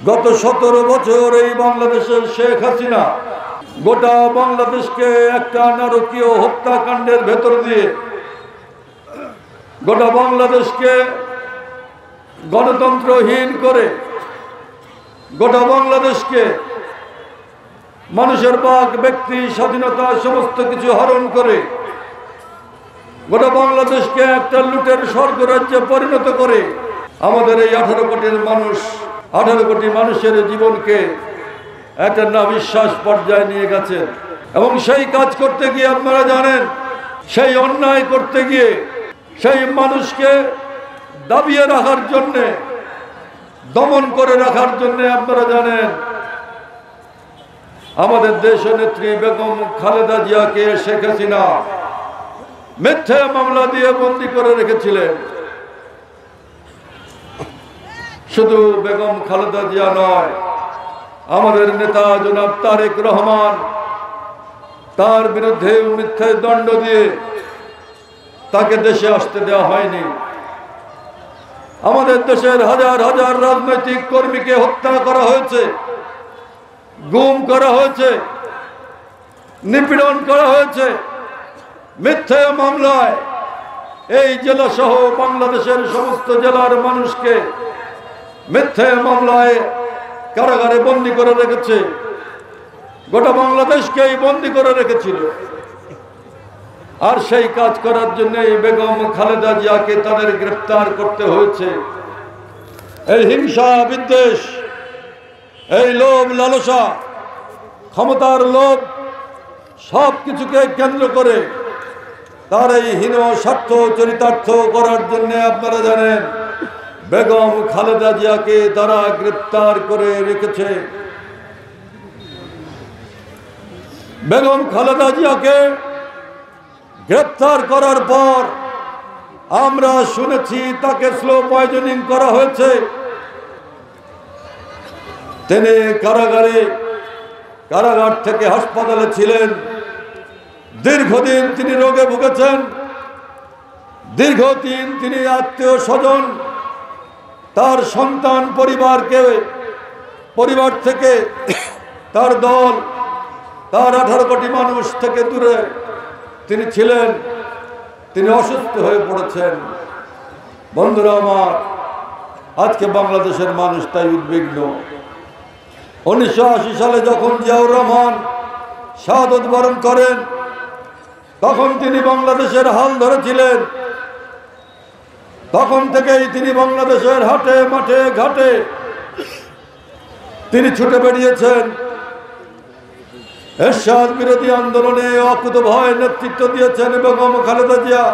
গত 17 বছর এই বাংলাদেশের শেখ হাসিনা গোটা বাংলাদেশকে একটা নারকীয় হত্যাকাণ্ডের ভেতর দিয়ে গোটা বাংলাদেশকে গণতন্ত্রহীন করে গোটা বাংলাদেশকে মানুষের বাক ব্যক্তি স্বাধীনতা সমস্ত কিছু হরণ করে গোটা বাংলাদেশকে একটা লুটের স্বর্গরাজ্যে পরিণত করে আমাদের এই 18 কোটি মানুষের জীবনকে একটা নাবিশ্বাস পর্যায়ে নিয়ে গেছেন। এবং সেই কাজ করতে গিয়ে আপনারা জানেন, সেই অন্যায় করতে গিয়ে সেই মানুষকে দাবিয়ে রাখার জন্যে, দমন করে রাখার জন্যে আপনারা জানেন আমাদের দেশনেত্রী বেগম খালেদা জিয়াকে শেখ হাসিনা মিথ্যা মামলা দিয়ে বন্দী করে রেখেছিলেন। শুধু বেগম খালেদা জিয়া নয়, আমাদের নেতা জনাব তারেক রহমান, তার বিরুদ্ধে মিথ্যা দণ্ড দিয়ে তাকে দেশে আসতে দেওয়া হয়নি। আমাদের দেশের হাজার হাজার রাজনৈতিক কর্মীকে হত্যা করা হয়েছে, গুম করা হয়েছে, নিপীড়ন করা হয়েছে মিথ্যা মামলায়। এই জেলা সহ বাংলাদেশের সমস্ত জেলার মানুষকে মিথ্যা মামলায় কারাগারে বন্দী করে রেখেছে, গোটা বাংলাদেশকেই বন্দী করে রেখেছিল। আর সেই কাজ করার জন্য বেগম খালেদা জিয়াকে তাদের গ্রেফতার করতে হয়েছে। এই হিংসা বিদ্বেষ, এই লোভ লালসা, ক্ষমতার লোভ সব কিছুকে কেন্দ্র করে তার এই হীন স্বার্থ চরিতার্থ করার জন্য আপনারা জানেন বেগম খালেদা জিয়াকে তারা গ্রেফতার করে রেখেছে। বেগম খালেদা জিয়াকে গ্রেফতার করার পর আমরা শুনেছি তাকে স্লো পয়জনিং করা হয়েছে। তিনি কারাগার থেকে হাসপাতালে ছিলেন। দীর্ঘদিন তিনি রোগে ভুগেছেন। দীর্ঘদিন তিনি আত্মীয় স্বজন, তার সন্তান পরিবার থেকে, তার দল, তার 18 কোটি মানুষ থেকে দূরে তিনি ছিলেন। তিনি অসুস্থ হয়ে পড়েছেন। বন্ধুরা আমার, আজকে বাংলাদেশের মানুষ তাই উদ্বিগ্ন। 1980 সালে যখন জিয়াউর রহমান শাহাদত বরণ করেন, তখন তিনি বাংলাদেশের হাল ধরেছিলেন। তখন থেকেই তিনি বাংলাদেশের হাটে মাঠে ঘাটে তিনি ছুটে বেরিয়েছেন। এরশাদ বিরোধী আন্দোলনে অকুতভয় নেতৃত্ব দিয়েছেন বেগম খালেদা জিয়া।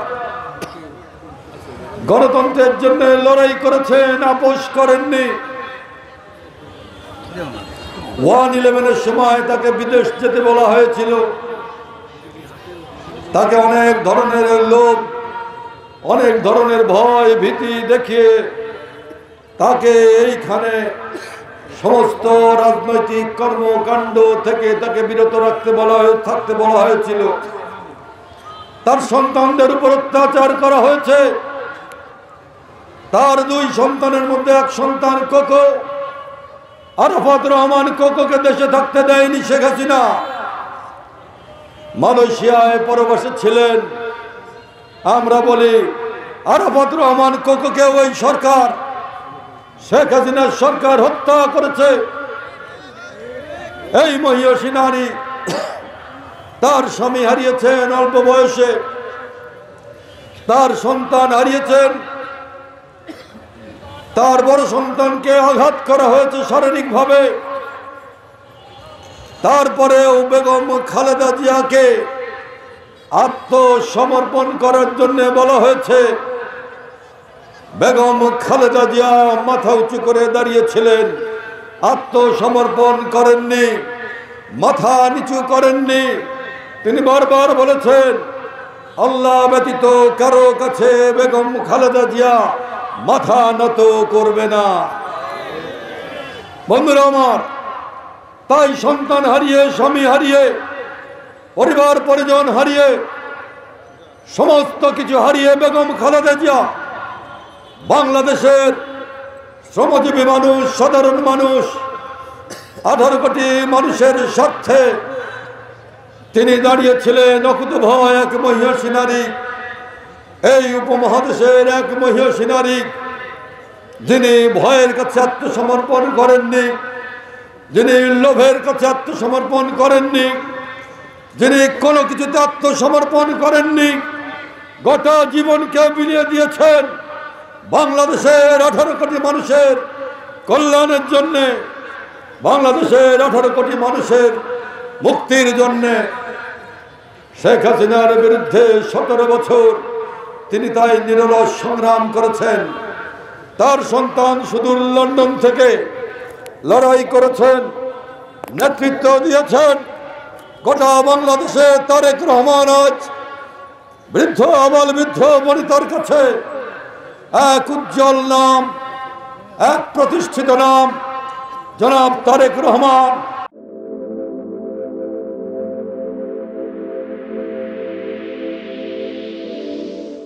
গণতন্ত্রের জন্য লড়াই করেছেন, আপোষ করেননি। 1/11-এর সময় তাকে বিদেশ যেতে বলা হয়েছিল। তাকে অনেক ধরনের লোক, অনেক ধরনের ভয় ভীতি দেখিয়ে তাকে এইখানে সমস্ত রাজনৈতিক কর্মকাণ্ড থেকে তাকে বিরত থাকতে বলা হয়েছিল। তার সন্তানদের উপর অত্যাচার করা হয়েছে। তার 2 সন্তানের মধ্যে এক সন্তান কোকো, আরাফাত রহমান কোকোকে দেশে থাকতে দেয়নি শেখ হাসিনা। মালয়েশিয়ায় পরবাসে ছিলেন। আমরা বলি আরাফাত রহমান কোকোকে ওই সরকার, শেখ হাসিনার সরকার হত্যা করেছে। এই মহিষী নারী তার স্বামী হারিয়েছেন অল্প বয়সে, তার সন্তান হারিয়েছেন। তার বড় সন্তানকে আঘাত করা হয়েছে শারীরিকভাবে। তারপরেও বেগম খালেদা জিয়াকে আত্মসমর্পণ করার জন্য বলা হয়েছে। বেগম খালেদা জিয়া মাথা উঁচু করে দাঁড়িয়েছিলেন, আত্মসমর্পণ করেননি, মাথা নিচু করেননি। তিনি বারবার বলেছেন আল্লাহ ব্যতীত কারো কাছে বেগম খালেদা জিয়া মাথা নত করবে না। বন্ধুরা আমার, তাই সন্তান হারিয়ে, স্বামী হারিয়ে, পরিবার পরিজন হারিয়ে, সমস্ত কিছু হারিয়ে বেগম খালেদা জিয়া বাংলাদেশের শ্রমজীবী মানুষ, সাধারণ মানুষ, 18 কোটি মানুষের স্বার্থে তিনি দাঁড়িয়েছিলেন। অকুতোভয় এক মহিষী নারী, এই উপমহাদেশের এক মহিষী নারী, যিনি ভয়ের কাছে আত্মসমর্পণ করেননি, যিনি লোভের কাছে আত্মসমর্পণ করেননি, যিনি কোনো কিছুতে আত্মসমর্পণ করেননি, গোটা জীবনকে বিলিয়ে দিয়েছেন বাংলাদেশের 18 কোটি মানুষের কল্যাণের জন্যে, বাংলাদেশের 18 কোটি মানুষের মুক্তির জন্যে। শেখ হাসিনার বিরুদ্ধে 17 বছর তিনি তাই নিরলস সংগ্রাম করেছেন। তার সন্তান সুদূর লন্ডন থেকে লড়াই করেছেন, নেতৃত্ব দিয়েছেন। গোটা বাংলাদেশে তারেক রহমান আজ বৃদ্ধ আবাল বৃদ্ধ বনিতার কাছে এক উজ্জ্বল নাম, এক প্রতিষ্ঠিত নাম, জনাব তারেক রহমান।